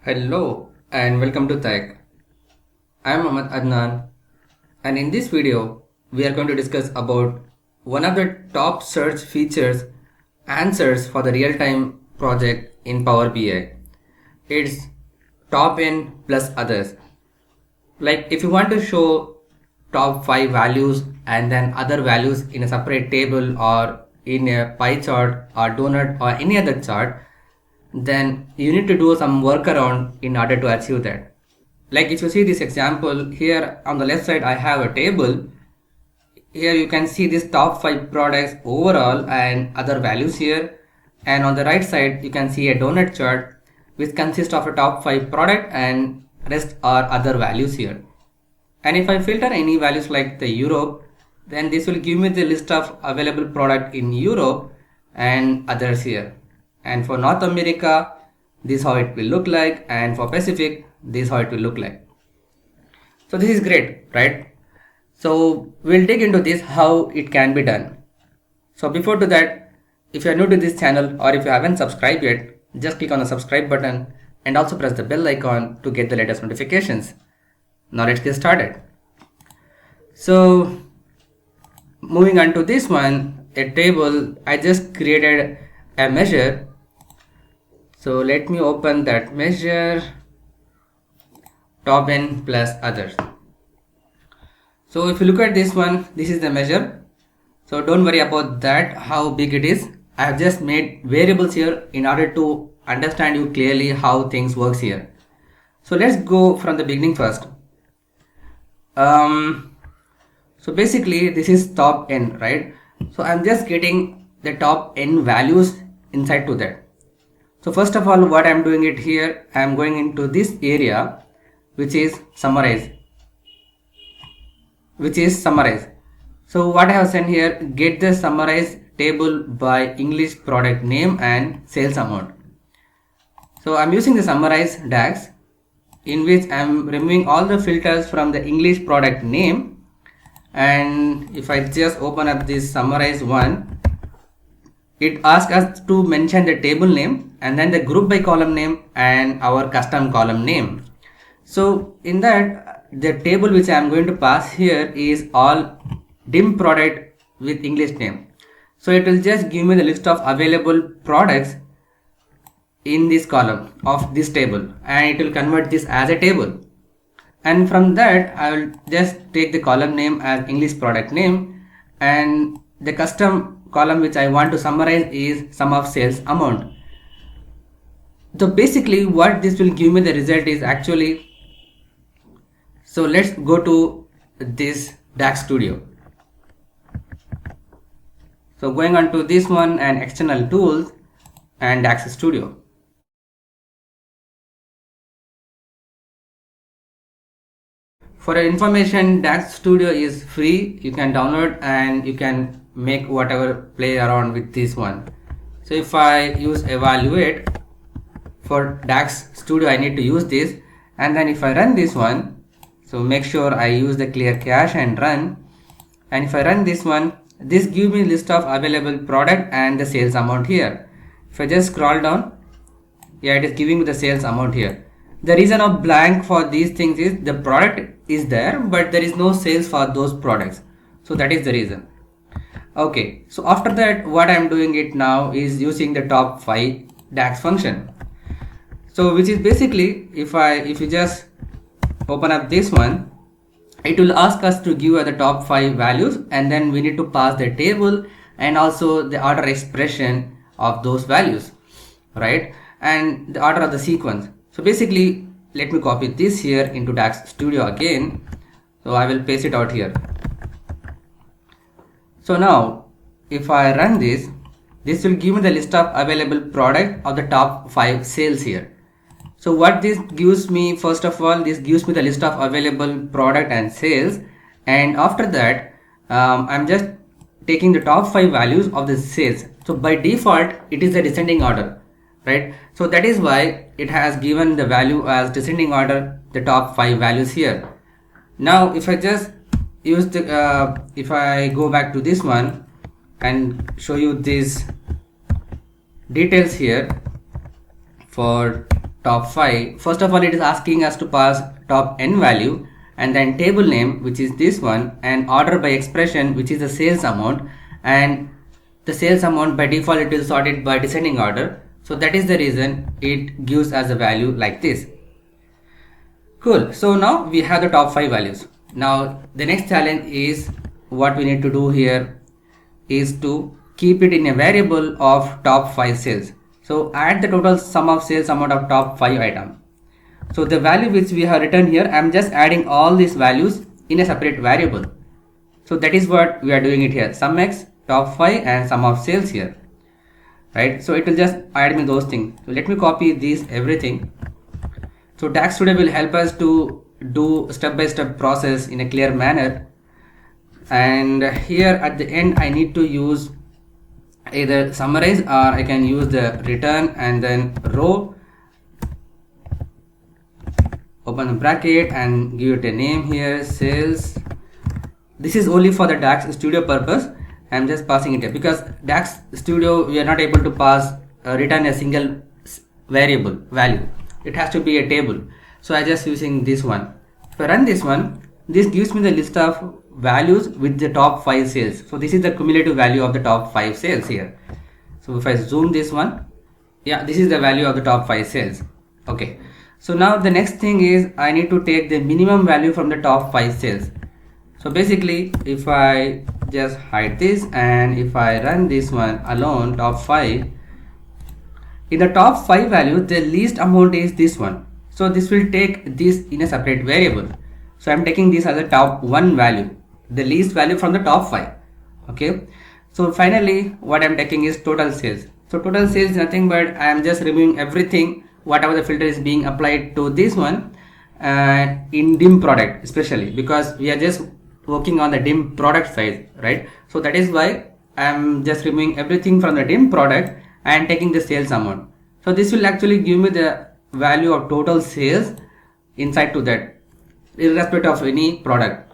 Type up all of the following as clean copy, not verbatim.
Hello and welcome to Tech. I am Ahmad Adnan, and in this video we are going to discuss about one of the top search features answers for the real-time project in Power BI. It's top n plus others. Like if you want to show top 5 values and then other values in a separate table or in a pie chart or donut or any other chart, then you need to do some workaround in order to achieve that. Like if you see this example here on the left side, I have a table. Here you can see this top 5 products overall and other values here. And on the right side, you can see a donut chart which consists of a top 5 product and rest are other values here. And if I filter any values like the Europe, then this will give me the list of available product in Europe and others here. And for North America, this is how it will look like, and for Pacific, this is how it will look like. So this is great, right? So we'll dig into this how it can be done. So before to that, if you are new to this channel or if you haven't subscribed yet, just click on the subscribe button and also press the bell icon to get the latest notifications. Now let's get started. So moving on to this one, a table, I just created a measure. So let me open that measure, top n plus others. So if you look at this one, this is the measure. So don't worry about that, how big it is. I have just made variables here in order to understand you clearly how things works here. So let's go from the beginning first. So basically this is top n, right? So I'm just getting the top n values inside to that. So first of all, what I'm doing it here, I'm going into this area which is summarize. So what I have sent here, get the summarize table by English product name and sales amount. So I'm using the summarize DAX in which I'm removing all the filters from the English product name, and if I just open up this summarize one, it asks us to mention the table name and then the group by column name and our custom column name. So in that, the table which I am going to pass here is all dim product with English name. So it will just give me the list of available products in this column of this table, and it will convert this as a table. And from that, I will just take the column name as English product name, and the custom column which I want to summarize is sum of sales amount. So basically what this will give me the result is actually, so let's go to this DAX Studio. So going on to this one and external tools and DAX Studio. For your information, DAX Studio is free. You can download and you can make whatever, play around with this one. So if I use evaluate for DAX Studio, I need to use this, and then if I run this one, so make sure I use the clear cache and run, and if I run this one, this gives me list of available product and the sales amount here. If I just scroll down, yeah, it is giving me the sales amount here. The reason of blank for these things is the product is there, but there is no sales for those products. So that is the reason. Okay, so after that, what I'm doing it now is using the top 5 DAX function. So which is basically, if you just open up this one, it will ask us to give the top 5 values, and then we need to pass the table and also the order expression of those values, right? And the order of the sequence. So basically, let me copy this here into DAX Studio again. So I will paste it out here. So now if I run this, this will give me the list of available product of the top 5 sales here. So what this gives me, first of all, this gives me the list of available product and sales, and after that I'm just taking the top 5 values of the sales. So by default it is a descending order, right? So that is why it has given the value as descending order, the top 5 values here. Now if I just use the if I go back to this one and show you these details here for top 5. First of all, it is asking us to pass top n value, and then table name, which is this one, and order by expression, which is the sales amount, and the sales amount by default it will sort it by descending order. So that is the reason it gives us a value like this. Cool. So now we have the top 5 values. Now the next challenge is, what we need to do here is to keep it in a variable of top 5 sales. So add the total sum of sales amount of top 5 items. So the value which we have written here, I am just adding all these values in a separate variable. So that is what we are doing it here. Sum x, top 5 and sum of sales here. Right. So it will just add me those things. So let me copy these everything. So DAX Studio will help us to do step-by-step process in a clear manner. And here at the end I need to use either summarize, or I can use the return and then row, open the bracket and give it a name here, sales. This is only for the DAX Studio purpose. I'm just passing it here because DAX Studio we are not able to pass return a single variable value. It has to be a table. So I just using this one. If I run this one, this gives me the list of values with the top 5 sales. So this is the cumulative value of the top 5 sales here. So if I zoom this one, yeah, this is the value of the top 5 sales. Okay. So now the next thing is I need to take the minimum value from the top 5 sales. So basically if I just hide this and if I run this one alone, top 5, in the top 5 value the least amount is this one. So this will take this in a separate variable. So I'm taking this as a top 1 value, the least value from the top 5. Okay. So finally what I'm taking is total sales. So total sales is nothing but I am just removing everything, whatever the filter is being applied to this one in dim product, especially because we are just working on the dim product size, right? So that is why I'm just removing everything from the dim product and taking the sales amount. So this will actually give me the value of total sales inside to that, irrespective of any product.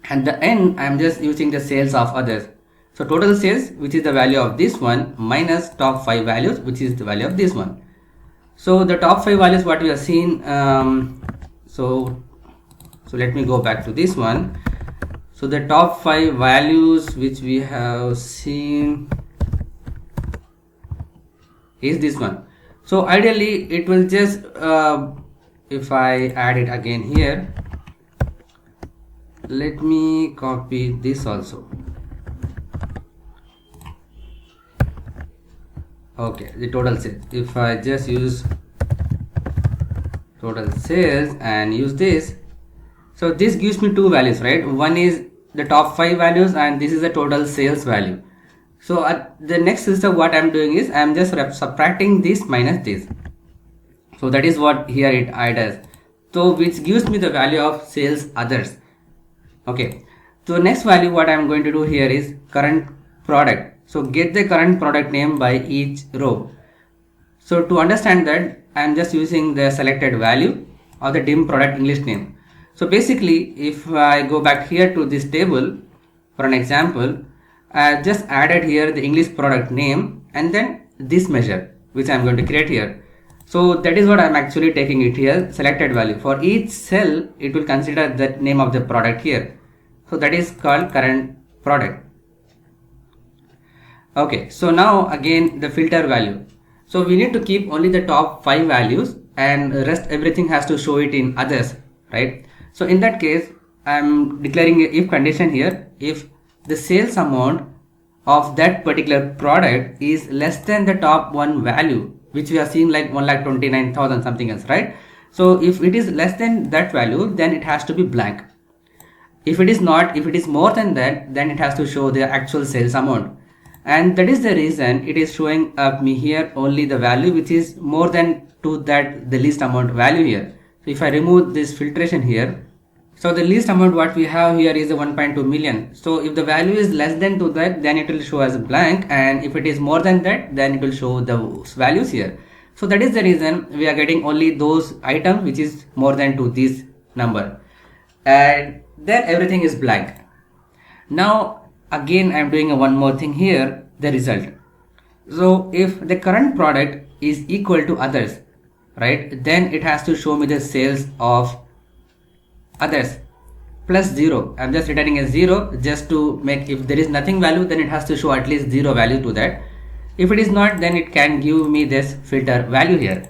At the end I'm just using the sales of others. So total sales, which is the value of this one, minus top 5 values, which is the value of this one. So the top 5 values what we have seen, so let me go back to this one. So the top 5 values which we have seen is this one. So ideally it will just if I add it again here, let me copy this also. Okay, the total sales, if I just use total sales and use this, so this gives me 2 values, right? One is the top 5 values and this is the total sales value. So at the next system what I'm doing is I'm just subtracting this minus this. So that is what here it does. So which gives me the value of sales others. Okay. So next value what I'm going to do here is current product. So get the current product name by each row. So to understand that I'm just using the selected value of the dim product English name. So basically if I go back here to this table for an example, I just added here the English product name and then this measure which I'm going to create here. So that is what I'm actually taking it here, selected value. For each cell it will consider the name of the product here. So that is called current product. Okay, so now again the filter value. So we need to keep only the top 5 values and rest everything has to show it in others, right? So in that case I'm declaring a if condition here. If the sales amount of that particular product is less than the top 1 value, which we have seen like 1,29,000 something else, right? So if it is less than that value, then it has to be blank. If it is not, if it is more than that, then it has to show the actual sales amount. And that is the reason it is showing up me here only the value which is more than to that the least amount value here. So if I remove this filtration here, so the least amount what we have here is the 1.2 million. So if the value is less than to that, then it will show as blank, and if it is more than that, then it will show those values here. So that is the reason we are getting only those items which is more than to this number, and then everything is blank. Now again I am doing one more thing here, the result. So if the current product is equal to others, right? Then it has to show me the sales of others plus 0. I'm just returning a 0 just to make, if there is nothing value, then it has to show at least 0 value to that. If it is not, then it can give me this filter value here.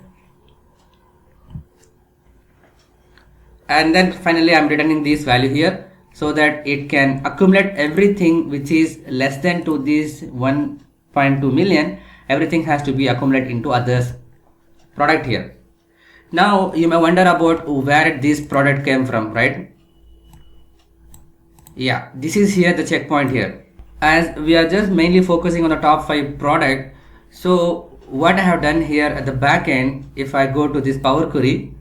And then finally I'm returning this value here so that it can accumulate everything which is less than to this 1.2 million. Everything has to be accumulated into others product here. Now you may wonder about where this product came from, right? Yeah, this is here the checkpoint here. As we are just mainly focusing on the top 5 product, so what I have done here at the back end, if I go to this Power Query,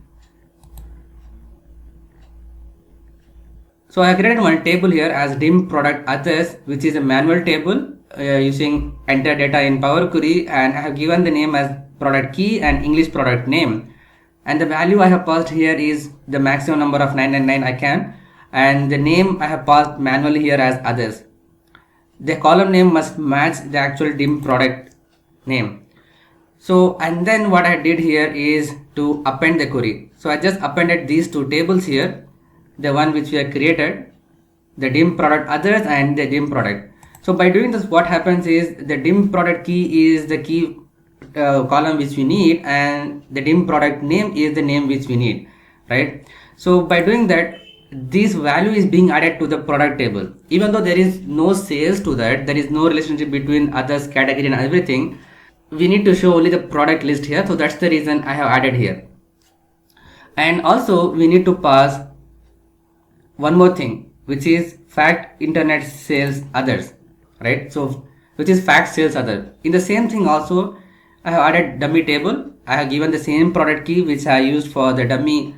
so I created one table here as dim product others, which is a manual table using enter data in Power Query, and I have given the name as product key and English product name, and the value I have passed here is the maximum number of 999 I can, and the name I have passed manually here as others. The column name must match the actual dim product name. So, and then what I did here is to append the query. So I just appended these two tables here, the one which we have created, the dim product others and the dim product. So by doing this, what happens is the dim product key is the key column which we need, and the dim product name is the name which we need, right? So by doing that, this value is being added to the product table. Even though there is no sales to that, there is no relationship between others category and everything, we need to show only the product list here. So that's the reason I have added here. And also we need to pass one more thing, which is fact internet sales others, right? So which is fact sales other. In the same thing also, I have added dummy table. I have given the same product key which I used for the dummy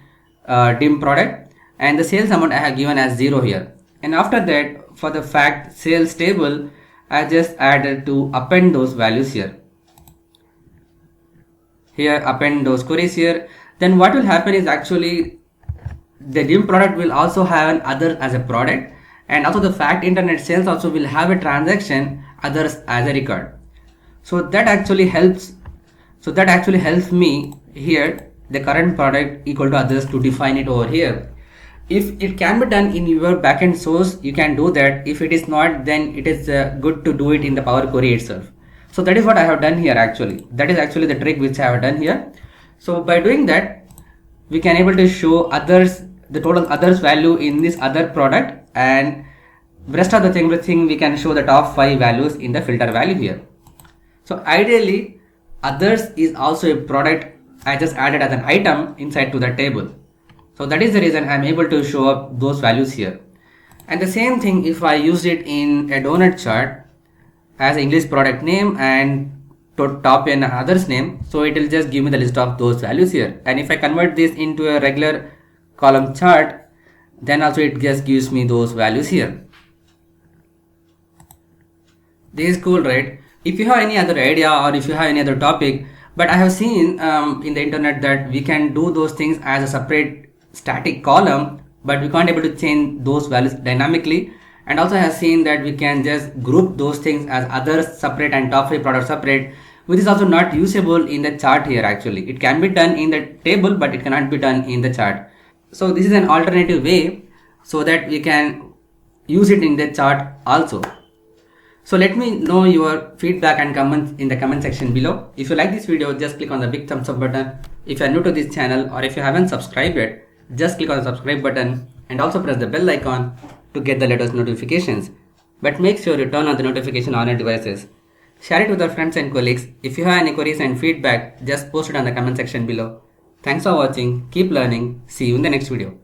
dim product, and the sales amount I have given as 0 here. And after that, for the fact sales table, I just added to append those values here. Here append those queries here. Then what will happen is actually the dim product will also have an other as a product, and also the fact internet sales also will have a transaction others as a record. So that actually helps. So that actually helps me here the current product equal to others to define it over here. If it can be done in your backend source, you can do that. If it is not, then it is good to do it in the Power Query itself. So that is what I have done here actually. That is actually the trick which I have done here. So by doing that, we can able to show others, the total others value in this other product, and rest of the everything we can show the top 5 values in the filter value here. So ideally, others is also a product I just added as an item inside to the table. So that is the reason I am able to show up those values here. And the same thing if I use it in a donut chart as English product name and to top and others name, so it will just give me the list of those values here. And if I convert this into a regular column chart, then also it just gives me those values here. This is cool, right? If you have any other idea or if you have any other topic, but I have seen in the internet that we can do those things as a separate static column, but we can't able to change those values dynamically. And also I have seen that we can just group those things as others separate and top 5 products separate, which is also not usable in the chart here actually. It can be done in the table, but it cannot be done in the chart. So this is an alternative way so that we can use it in the chart also. So let me know your feedback and comments in the comment section below. If you like this video, just click on the big thumbs up button. If you are new to this channel or if you haven't subscribed yet, just click on the subscribe button and also press the bell icon to get the latest notifications. But make sure you turn on the notification on your devices. Share it with your friends and colleagues. If you have any queries and feedback, just post it on the comment section below. Thanks for watching. Keep learning. See you in the next video.